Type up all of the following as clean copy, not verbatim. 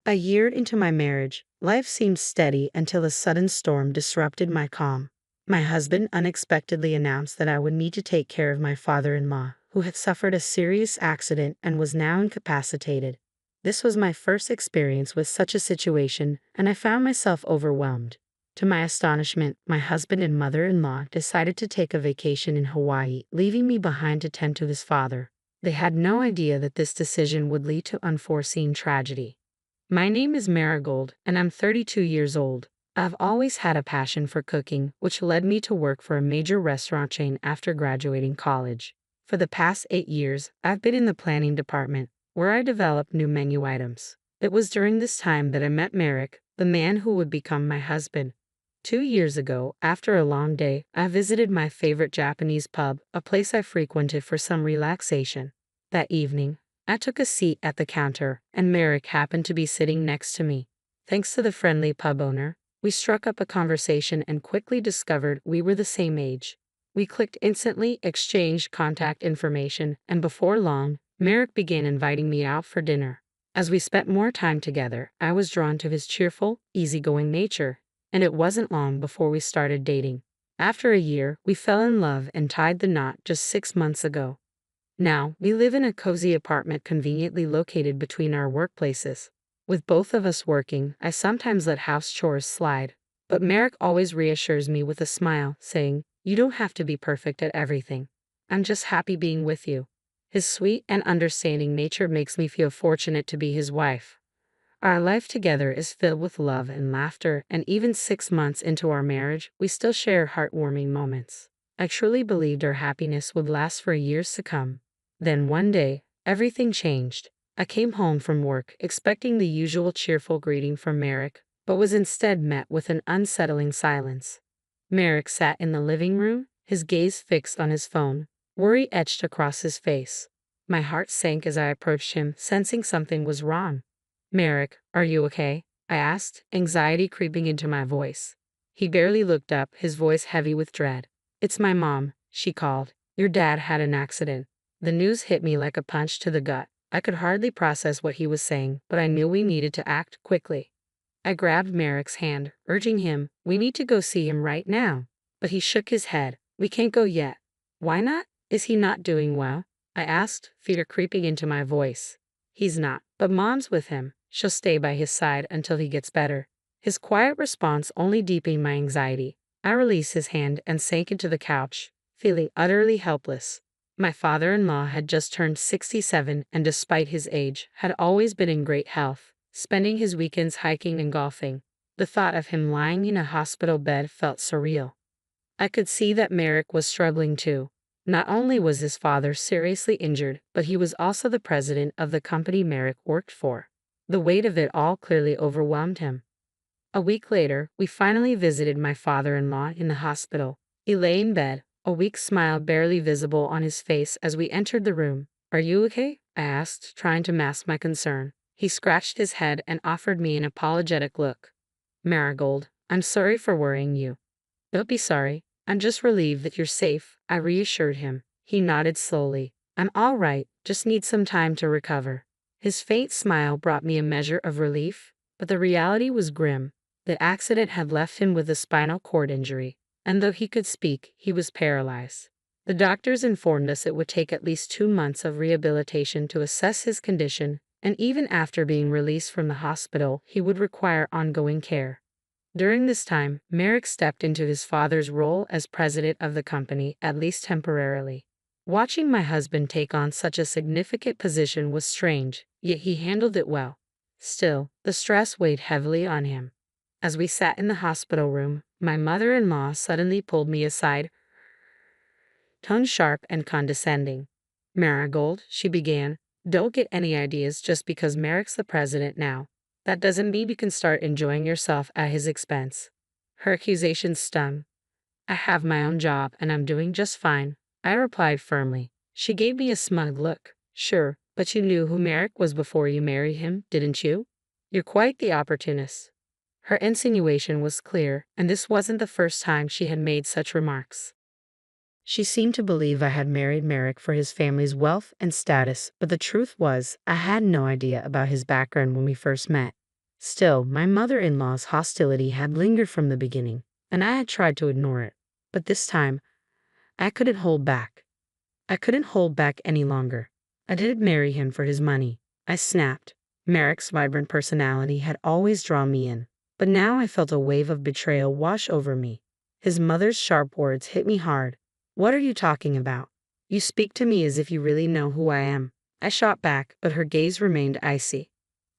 A year into my marriage, life seemed steady until a sudden storm disrupted my calm. My husband unexpectedly announced that I would need to take care of my father-in-law, who had suffered a serious accident and was now incapacitated. This was my first experience with such a situation, and I found myself overwhelmed. To my astonishment, my husband and mother-in-law decided to take a vacation in Hawaii, leaving me behind to tend to his father. They had no idea that this decision would lead to unforeseen tragedy. My name is Marigold, and I'm 32 years old. I've always had a passion for cooking, which led me to work for a major restaurant chain after graduating college. For the past 8 years, I've been in the planning department, where I developed new menu items. It was during this time that I met Merrick, the man who would become my husband. 2 years ago, after a long day, I visited my favorite Japanese pub, a place I frequented for some relaxation. That evening, I took a seat at the counter, and Merrick happened to be sitting next to me. Thanks to the friendly pub owner, we struck up a conversation and quickly discovered we were the same age. We clicked instantly, exchanged contact information, and before long, Merrick began inviting me out for dinner. As we spent more time together, I was drawn to his cheerful, easygoing nature, and it wasn't long before we started dating. After a year, we fell in love and tied the knot just 6 months ago. Now, we live in a cozy apartment conveniently located between our workplaces. With both of us working, I sometimes let house chores slide, but Merrick always reassures me with a smile, saying, "You don't have to be perfect at everything. I'm just happy being with you." His sweet and understanding nature makes me feel fortunate to be his wife. Our life together is filled with love and laughter, and even 6 months into our marriage, we still share heartwarming moments. I truly believed our happiness would last for years to come. Then one day, everything changed. I came home from work expecting the usual cheerful greeting from Merrick, but was instead met with an unsettling silence. Merrick sat in the living room, his gaze fixed on his phone, worry etched across his face. My heart sank as I approached him, sensing something was wrong. "Merrick, are you okay?" I asked, anxiety creeping into my voice. He barely looked up, his voice heavy with dread. "It's my mom," she called. "Your dad had an accident." The news hit me like a punch to the gut. I could hardly process what he was saying, but I knew we needed to act quickly. I grabbed Merrick's hand, urging him, "We need to go see him right now." But he shook his head. "We can't go yet." "Why not? Is he not doing well?" I asked, fear creeping into my voice. "He's not, but Mom's with him. She'll stay by his side until he gets better." His quiet response only deepened my anxiety. I released his hand and sank into the couch, feeling utterly helpless. My father-in-law had just turned 67 and despite his age, had always been in great health, spending his weekends hiking and golfing. The thought of him lying in a hospital bed felt surreal. I could see that Merrick was struggling too. Not only was his father seriously injured, but he was also the president of the company Merrick worked for. The weight of it all clearly overwhelmed him. A week later, we finally visited my father-in-law in the hospital. He lay in bed, a weak smile barely visible on his face as we entered the room. "Are you okay?" I asked, trying to mask my concern. He scratched his head and offered me an apologetic look. "Marigold, I'm sorry for worrying you." "Don't be sorry. I'm just relieved that you're safe," I reassured him. He nodded slowly. "I'm all right, just need some time to recover." His faint smile brought me a measure of relief, but the reality was grim. The accident had left him with a spinal cord injury, and though he could speak, he was paralyzed. The doctors informed us it would take at least 2 months of rehabilitation to assess his condition, and even after being released from the hospital, he would require ongoing care. During this time, Merrick stepped into his father's role as president of the company, at least temporarily. Watching my husband take on such a significant position was strange, yet he handled it well. Still, the stress weighed heavily on him. As we sat in the hospital room, my mother-in-law suddenly pulled me aside, tone sharp and condescending. "Marigold," she began, "don't get any ideas just because Merrick's the president now. That doesn't mean you can start enjoying yourself at his expense." Her accusation stung. "I have my own job and I'm doing just fine," I replied firmly. She gave me a smug look. "Sure, but you knew who Merrick was before you married him, didn't you? You're quite the opportunist." Her insinuation was clear, and this wasn't the first time she had made such remarks. She seemed to believe I had married Merrick for his family's wealth and status, but the truth was, I had no idea about his background when we first met. Still, my mother-in-law's hostility had lingered from the beginning, and I had tried to ignore it. But this time, I couldn't hold back. I couldn't hold back any longer. I didn't marry him for his money, I snapped. Merrick's vibrant personality had always drawn me in, but now I felt a wave of betrayal wash over me. His mother's sharp words hit me hard. What are you talking about? You speak to me as if you really know who I am. I shot back, but her gaze remained icy.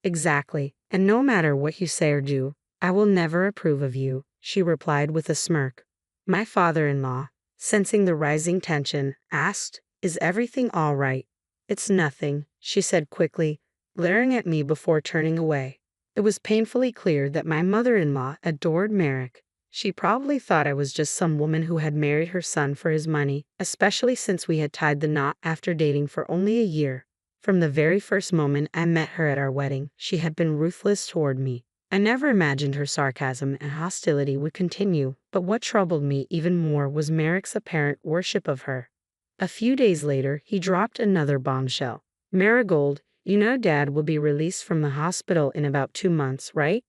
Exactly, and no matter what you say or do, I will never approve of you, she replied with a smirk. My father-in-law, sensing the rising tension, asked, "Is everything all right?" "It's nothing," she said quickly, glaring at me before turning away. It was painfully clear that my mother-in-law adored Merrick. She probably thought I was just some woman who had married her son for his money, especially since we had tied the knot after dating for only a year. From the very first moment I met her at our wedding, she had been ruthless toward me. I never imagined her sarcasm and hostility would continue, but what troubled me even more was Merrick's apparent worship of her. A few days later, he dropped another bombshell. "Marigold, you know Dad will be released from the hospital in about 2 months, right?"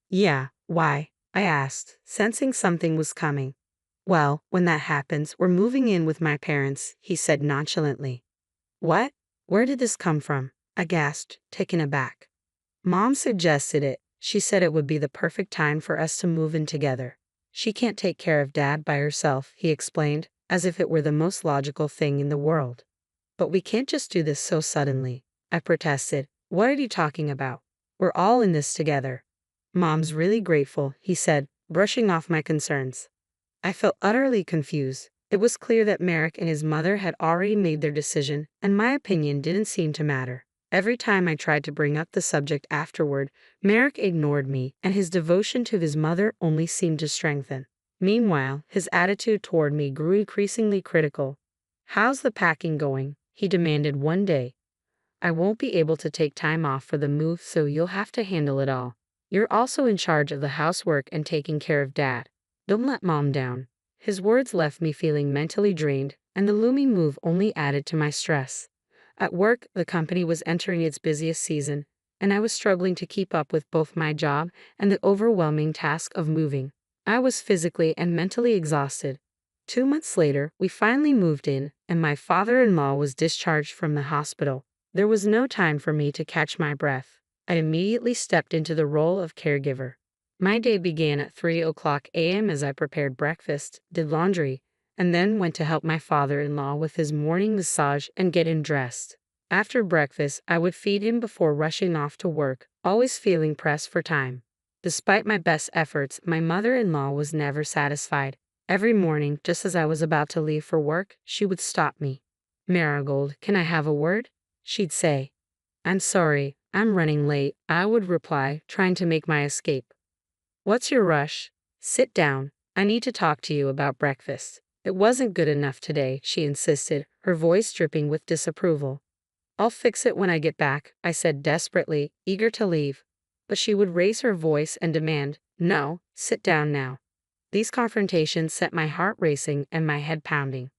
"Yeah, why?" I asked, sensing something was coming. "Well, when that happens, we're moving in with my parents," he said nonchalantly. "What? Where did this come from?" I gasped, taken aback. "Mom suggested it. She said it would be the perfect time for us to move in together. She can't take care of Dad by herself," he explained, as if it were the most logical thing in the world. "But we can't just do this so suddenly," I protested. "What are you talking about? We're all in this together." "Mom's really grateful," he said, brushing off my concerns. I felt utterly confused. It was clear that Merrick and his mother had already made their decision, and my opinion didn't seem to matter. Every time I tried to bring up the subject afterward, Merrick ignored me, and his devotion to his mother only seemed to strengthen. Meanwhile, his attitude toward me grew increasingly critical. "How's the packing going?" he demanded one day. "I won't be able to take time off for the move, so you'll have to handle it all. You're also in charge of the housework and taking care of Dad. Don't let Mom down." His words left me feeling mentally drained, and the looming move only added to my stress. At work, the company was entering its busiest season, and I was struggling to keep up with both my job and the overwhelming task of moving. I was physically and mentally exhausted. 2 months later, we finally moved in, and my father-in-law was discharged from the hospital. There was no time for me to catch my breath. I immediately stepped into the role of caregiver. My day began at 3 a.m. as I prepared breakfast, did laundry, and then went to help my father-in-law with his morning massage and get him dressed. After breakfast, I would feed him before rushing off to work, always feeling pressed for time. Despite my best efforts, my mother-in-law was never satisfied. Every morning, just as I was about to leave for work, she would stop me. "Marigold, can I have a word?" she'd say. "I'm sorry, I'm running late," I would reply, trying to make my escape. "What's your rush? Sit down. I need to talk to you about breakfast." "It wasn't good enough today," she insisted, her voice dripping with disapproval. "I'll fix it when I get back," I said desperately, eager to leave. But she would raise her voice and demand, "No, sit down now." These confrontations set my heart racing and my head pounding.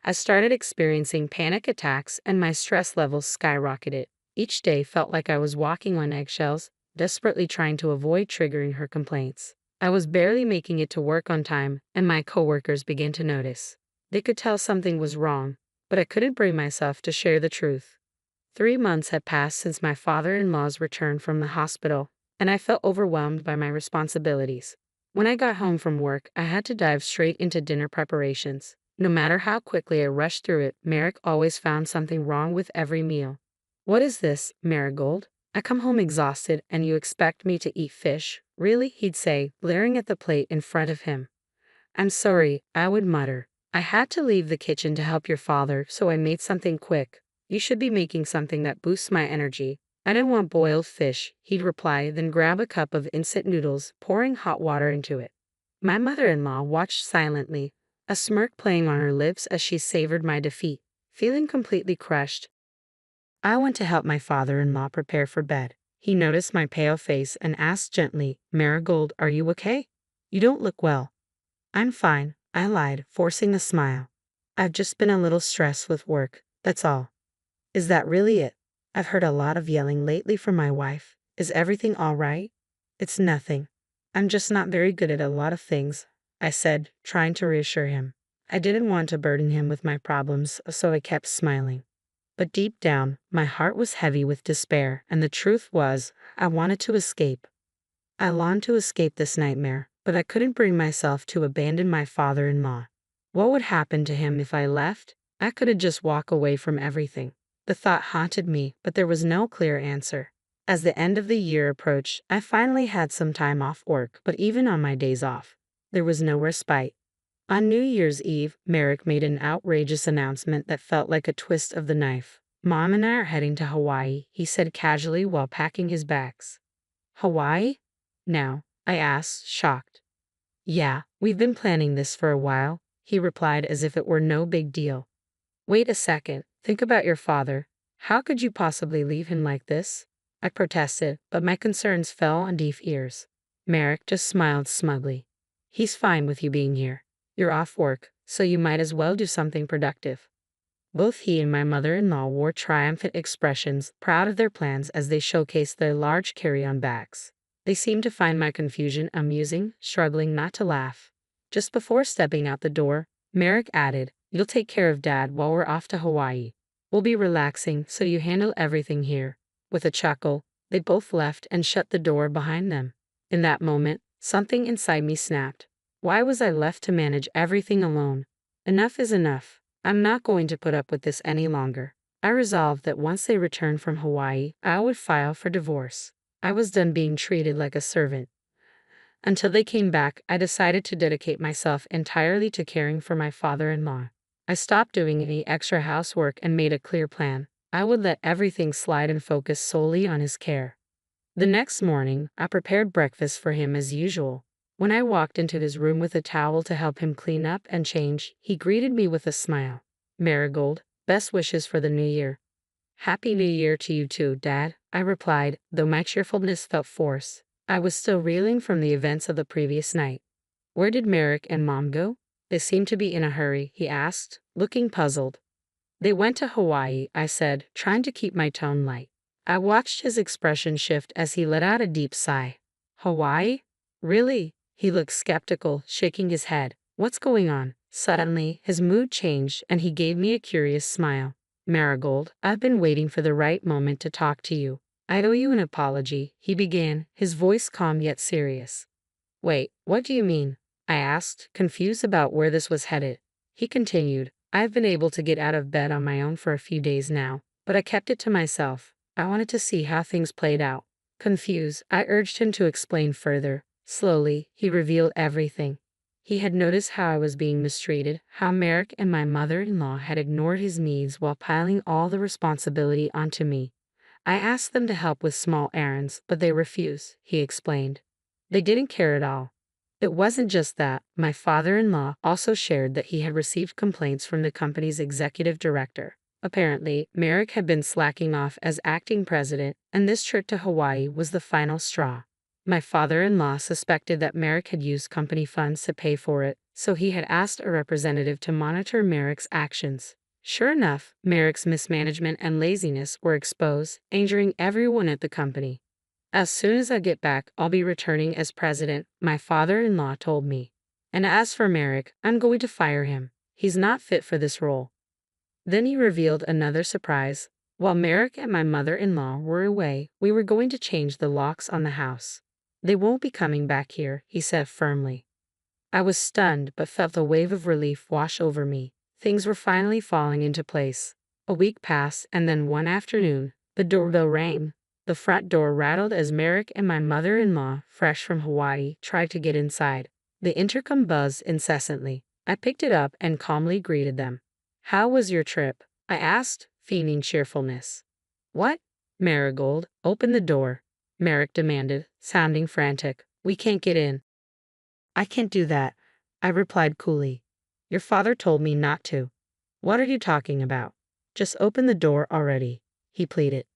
I started experiencing panic attacks and my stress levels skyrocketed. Each day felt like I was walking on eggshells, desperately trying to avoid triggering her complaints. I was barely making it to work on time, and my coworkers began to notice. They could tell something was wrong, but I couldn't bring myself to share the truth. 3 months had passed since my father-in-law's return from the hospital, and I felt overwhelmed by my responsibilities. When I got home from work, I had to dive straight into dinner preparations. No matter how quickly I rushed through it, Merrick always found something wrong with every meal. "What is this, Marigold? I come home exhausted and you expect me to eat fish? Really?" he'd say, glaring at the plate in front of him. "I'm sorry," I would mutter. "I had to leave the kitchen to help your father, so I made something quick. You should be making something that boosts my energy." "I didn't want boiled fish," he'd reply, then grab a cup of instant noodles, pouring hot water into it. My mother-in-law watched silently, a smirk playing on her lips as she savored my defeat. Feeling completely crushed, I went to help my father-in-law prepare for bed. He noticed my pale face and asked gently, "Marigold, are you okay? You don't look well." "I'm fine," I lied, forcing a smile. "I've just been a little stressed with work, that's all." "Is that really it? I've heard a lot of yelling lately from my wife. Is everything all right?" It's nothing. I'm just not very good at a lot of things, I said, trying to reassure him. I didn't want to burden him with my problems, so I kept smiling. But deep down, my heart was heavy with despair, and the truth was, I wanted to escape. I longed to escape this nightmare, but I couldn't bring myself to abandon my father-in-law. What would happen to him if I left? I couldn't just walk away from everything. The thought haunted me, but there was no clear answer. As the end of the year approached, I finally had some time off work, but even on my days off, there was no respite. On New Year's Eve, Merrick made an outrageous announcement that felt like a twist of the knife. Mom and I are heading to Hawaii, he said casually while packing his bags. Hawaii? Now, I asked, shocked. Yeah, we've been planning this for a while, he replied as if it were no big deal. Wait a second, think about your father. How could you possibly leave him like this? I protested, but my concerns fell on deaf ears. Merrick just smiled smugly. He's fine with you being here. You're off work, so you might as well do something productive. Both he and my mother-in-law wore triumphant expressions, proud of their plans as they showcased their large carry-on bags. They seemed to find my confusion amusing, struggling not to laugh. Just before stepping out the door, Merrick added, "You'll take care of Dad while we're off to Hawaii. We'll be relaxing, so you handle everything here." With a chuckle, they both left and shut the door behind them. In that moment, something inside me snapped. Why was I left to manage everything alone? Enough is enough. I'm not going to put up with this any longer. I resolved that once they returned from Hawaii, I would file for divorce. I was done being treated like a servant. Until they came back, I decided to dedicate myself entirely to caring for my father-in-law. I stopped doing any extra housework and made a clear plan. I would let everything slide and focus solely on his care. The next morning, I prepared breakfast for him as usual. When I walked into his room with a towel to help him clean up and change, he greeted me with a smile. "Marigold, best wishes for the new year." "Happy New Year to you too, Dad," I replied, though my cheerfulness felt forced. I was still reeling from the events of the previous night. "Where did Merrick and Mom go? They seem to be in a hurry," he asked, looking puzzled. "They went to Hawaii," I said, trying to keep my tone light. I watched his expression shift as he let out a deep sigh. "Hawaii? Really?" He looked skeptical, shaking his head. "What's going on?" Suddenly, his mood changed and he gave me a curious smile. "Marigold, I've been waiting for the right moment to talk to you. I owe you an apology," he began, his voice calm yet serious. "Wait, what do you mean?" I asked, confused about where this was headed. He continued, "I've been able to get out of bed on my own for a few days now, but I kept it to myself. I wanted to see how things played out." Confused, I urged him to explain further. Slowly, he revealed everything. He had noticed how I was being mistreated, how Merrick and my mother-in-law had ignored his needs while piling all the responsibility onto me. "I asked them to help with small errands, but they refused," he explained. "They didn't care at all." It wasn't just that. My father-in-law also shared that he had received complaints from the company's executive director. Apparently, Merrick had been slacking off as acting president, and this trip to Hawaii was the final straw. My father-in-law suspected that Merrick had used company funds to pay for it, so he had asked a representative to monitor Merrick's actions. Sure enough, Merrick's mismanagement and laziness were exposed, injuring everyone at the company. "As soon as I get back, I'll be returning as president," my father-in-law told me. "And as for Merrick, I'm going to fire him. He's not fit for this role." Then he revealed another surprise. While Merrick and my mother-in-law were away, we were going to change the locks on the house. "They won't be coming back here," he said firmly. I was stunned but felt a wave of relief wash over me. Things were finally falling into place. A week passed, and then one afternoon, the doorbell rang. The front door rattled as Merrick and my mother-in-law, fresh from Hawaii, tried to get inside. The intercom buzzed incessantly. I picked it up and calmly greeted them. "How was your trip?" I asked, feigning cheerfulness. "What?" "Marigold, open the door," Merrick demanded, sounding frantic. "We can't get in." "I can't do that," I replied coolly. "Your father told me not to." "What are you talking about? Just open the door already," he pleaded.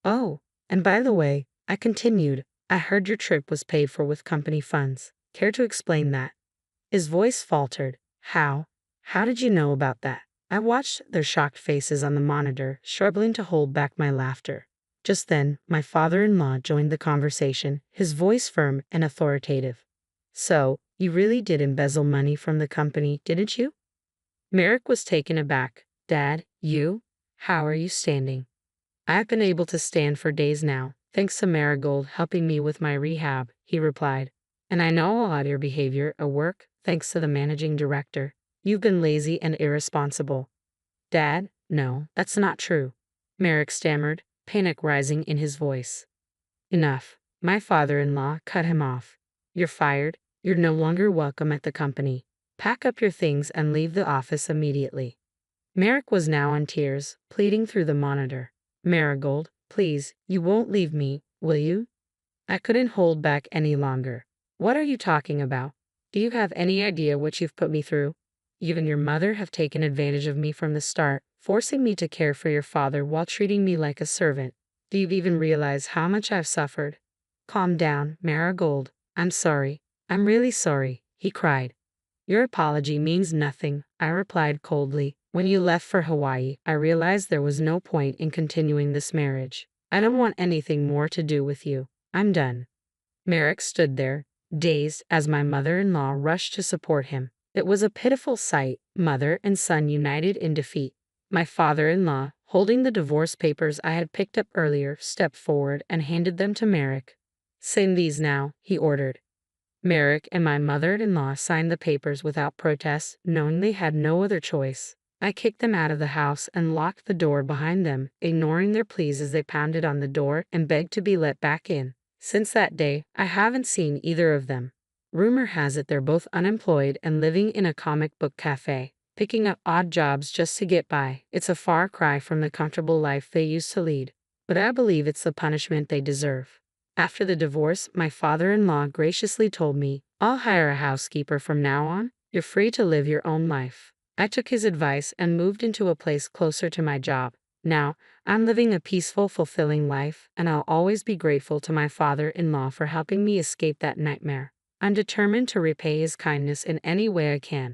"Oh, and by the way," I continued, "I heard your trip was paid for with company funds. Care to explain that?" His voice faltered. "How? How did you know about that?" I watched their shocked faces on the monitor, struggling to hold back my laughter. Just then, my father-in-law joined the conversation, his voice firm and authoritative. So, you really did embezzle money from the company, didn't you? Merrick was taken aback. Dad, you? How are you standing? I've been able to stand for days now, thanks to Marigold helping me with my rehab, he replied. And I know all your behavior at work, thanks to the managing director. You've been lazy and irresponsible. Dad, no, that's not true. Merrick stammered, panic rising in his voice. Enough. My father-in-law cut him off. You're fired. You're no longer welcome at the company. Pack up your things and leave the office immediately. Merrick was now in tears, pleading through the monitor. Marigold, please, you won't leave me, will you? I couldn't hold back any longer. What are you talking about? Do you have any idea what you've put me through? You and your mother have taken advantage of me from the start, forcing me to care for your father while treating me like a servant. Do you even realize how much I've suffered? Calm down, Marigold. I'm sorry. I'm really sorry, he cried. Your apology means nothing, I replied coldly. When you left for Hawaii, I realized there was no point in continuing this marriage. I don't want anything more to do with you. I'm done. Merrick stood there, dazed, as my mother-in-law rushed to support him. It was a pitiful sight, mother and son united in defeat. My father-in-law, holding the divorce papers I had picked up earlier, stepped forward and handed them to Merrick. Sign these now, he ordered. Merrick and my mother-in-law signed the papers without protest, knowing they had no other choice. I kicked them out of the house and locked the door behind them, ignoring their pleas as they pounded on the door and begged to be let back in. Since that day, I haven't seen either of them. Rumor has it they're both unemployed and living in a comic book cafe, picking up odd jobs just to get by. It's a far cry from the comfortable life they used to lead, but I believe it's the punishment they deserve. After the divorce, my father-in-law graciously told me, I'll hire a housekeeper from now on. You're free to live your own life. I took his advice and moved into a place closer to my job. Now, I'm living a peaceful, fulfilling life, and I'll always be grateful to my father-in-law for helping me escape that nightmare. I'm determined to repay his kindness in any way I can.